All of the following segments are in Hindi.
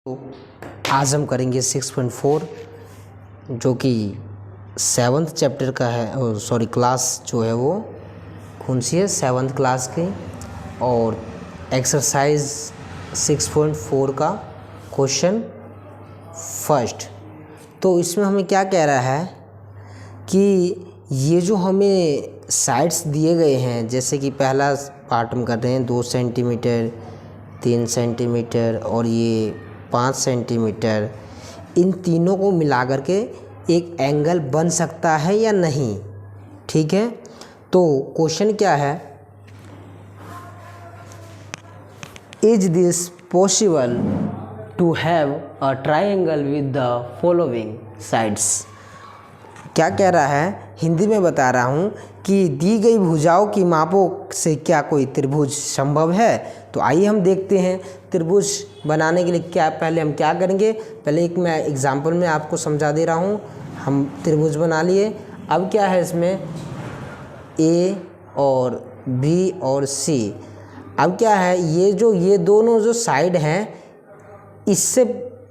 तो आज हम करेंगे 6.4 जो कि 7th चैप्टर का है, सॉरी क्लास जो है वो कौन सी है 7th क्लास की, और एक्सरसाइज 6.4 का क्वेश्चन फर्स्ट। तो इसमें हमें क्या कह रहा है कि ये जो हमें साइड्स दिए गए हैं, जैसे कि पहला पार्ट हम कर रहे हैं 2 सेंटीमीटर, 3 सेंटीमीटर और ये 5 सेंटीमीटर, इन तीनों को मिला कर के एक एंगल बन सकता है या नहीं। ठीक है, तो क्वेश्चन क्या है, is this possible to have a triangle with the following sides. क्या कह रहा है, हिंदी में बता रहा हूँ कि दी गई भुजाओं की मापों से क्या कोई त्रिभुज संभव है। तो आइए हम देखते हैं त्रिभुज बनाने के लिए पहले हम क्या करेंगे। पहले एक मैं एग्जांपल में आपको समझा दे रहा हूँ। हम त्रिभुज बना लिए। अब क्या है इसमें ए और बी और सी। अब क्या है, ये दोनों जो साइड हैं इससे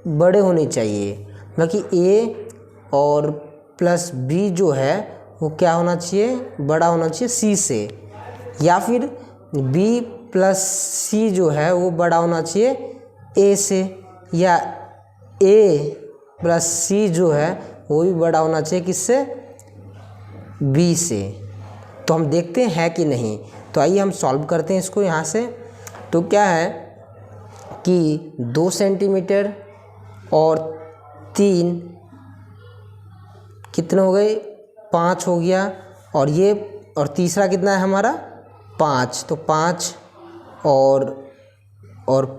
बड़े होने चाहिए, मतलब कि ए और प्लस बी जो है वो क्या होना चाहिए, बड़ा होना चाहिए सी से, या फिर बी प्लस सी जो है वो बड़ा होना चाहिए ए से, या ए प्लस सी जो है वो भी बड़ा होना चाहिए किससे, बी से। तो हम देखते हैं कि नहीं। तो आइए हम सॉल्व करते हैं इसको यहाँ से। तो क्या है कि 2 सेंटीमीटर और 3 कितने हो गए, 5 हो गया, और ये और तीसरा कितना है हमारा 5। तो 5 और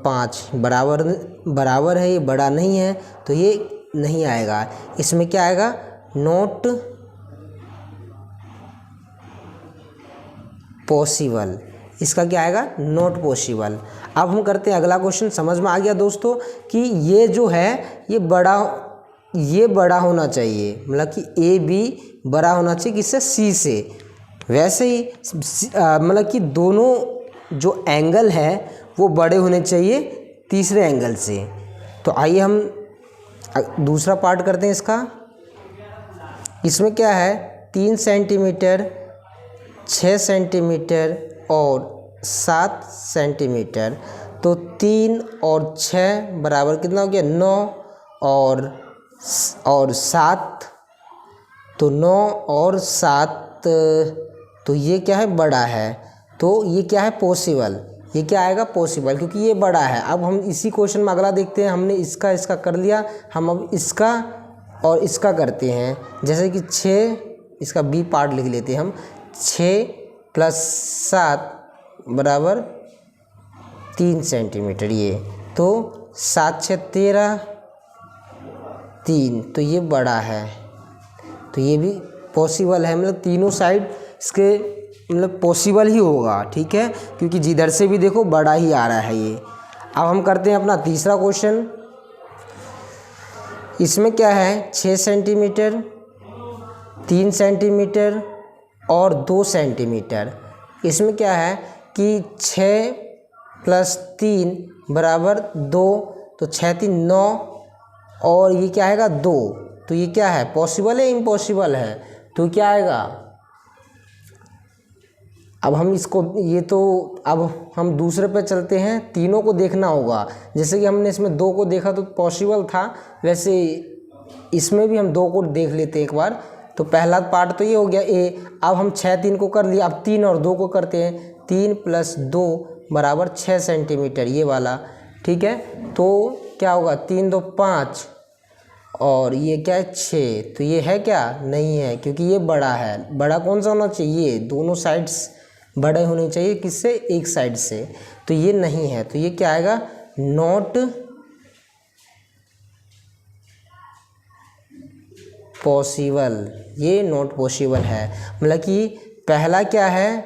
5 बराबर है, ये बड़ा नहीं है तो ये नहीं आएगा। इसमें क्या आएगा, नॉट पॉसिबल। इसका क्या आएगा, नॉट पॉसिबल। अब हम करते हैं अगला क्वेश्चन। समझ में आ गया दोस्तों कि ये जो है ये बड़ा होना चाहिए, मतलब कि ए बी बड़ा होना चाहिए किससे, सी से। वैसे ही मतलब कि दोनों जो एंगल है वो बड़े होने चाहिए तीसरे एंगल से। तो आइए हम दूसरा पार्ट करते हैं इसका। इसमें क्या है 3 सेंटीमीटर, 6 सेंटीमीटर और 7 सेंटीमीटर। तो 3 और 6 बराबर कितना हो गया, 9 और 7, तो 9 और 7, तो ये क्या है, बड़ा है। तो ये क्या है, पॉसिबल। ये क्या आएगा, पॉसिबल, क्योंकि ये बड़ा है। अब हम इसी क्वेश्चन में अगला देखते हैं। हमने इसका कर लिया, हम अब इसका और इसका करते हैं। जैसे कि 6, इसका बी पार्ट लिख लेते हैं हम। 6 + 7 बराबर 3 सेंटीमीटर। ये तो 7 × 6 = 13, 3, तो ये बड़ा है। तो ये भी पॉसिबल है, मतलब तीनों साइड इसके मतलब पॉसिबल ही होगा। ठीक है, क्योंकि जिधर से भी देखो बड़ा ही आ रहा है ये। अब हम करते हैं अपना तीसरा क्वेश्चन। इसमें क्या है 6 सेंटीमीटर, 3 सेंटीमीटर और 2 सेंटीमीटर। इसमें क्या है कि 6 + 3 बराबर 2, तो 6 × 3 = 9, और ये क्या आएगा 2। तो ये क्या है, पॉसिबल है, इम्पॉसिबल है। तो क्या आएगा, अब हम इसको अब हम दूसरे पे चलते हैं। तीनों को देखना होगा। जैसे कि हमने इसमें 2 को देखा तो पॉसिबल था, वैसे इसमें भी हम 2 को देख लेते हैं एक बार। तो पहला पार्ट तो ये हो गया ए। अब हम 6 3 को कर लिया, अब 3 और 2 को करते हैं। 3 + 2 बराबर 6 सेंटीमीटर, ये वाला। ठीक है, तो क्या होगा, 3 × 2 = 5, और ये क्या है 6। तो ये है क्या, नहीं है, क्योंकि ये बड़ा है। बड़ा कौन सा होना चाहिए, ये दोनों साइड्स बड़े होने चाहिए किससे, एक साइड से। तो ये नहीं है, तो ये क्या आएगा, नॉट पॉसिबल। ये नॉट पॉसिबल है, मतलब कि पहला क्या है,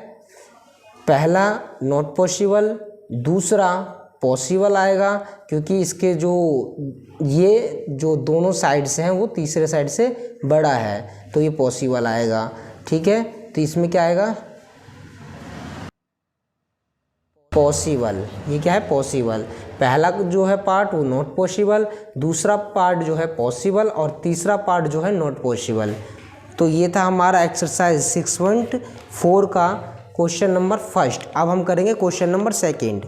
पहला नॉट पॉसिबल, दूसरा पॉसिबल आएगा क्योंकि इसके ये जो दोनों साइड्स हैं वो तीसरे साइड से बड़ा है, तो ये पॉसिबल आएगा। ठीक है, तो इसमें क्या आएगा, पॉसिबल। ये क्या है, पॉसिबल। पहला जो है पार्ट वो नॉट पॉसिबल, दूसरा पार्ट जो है पॉसिबल और तीसरा पार्ट जो है नॉट पॉसिबल। तो ये था हमारा एक्सरसाइज 6.4 का क्वेश्चन नंबर फर्स्ट। अब हम करेंगे क्वेश्चन नंबर सेकेंड।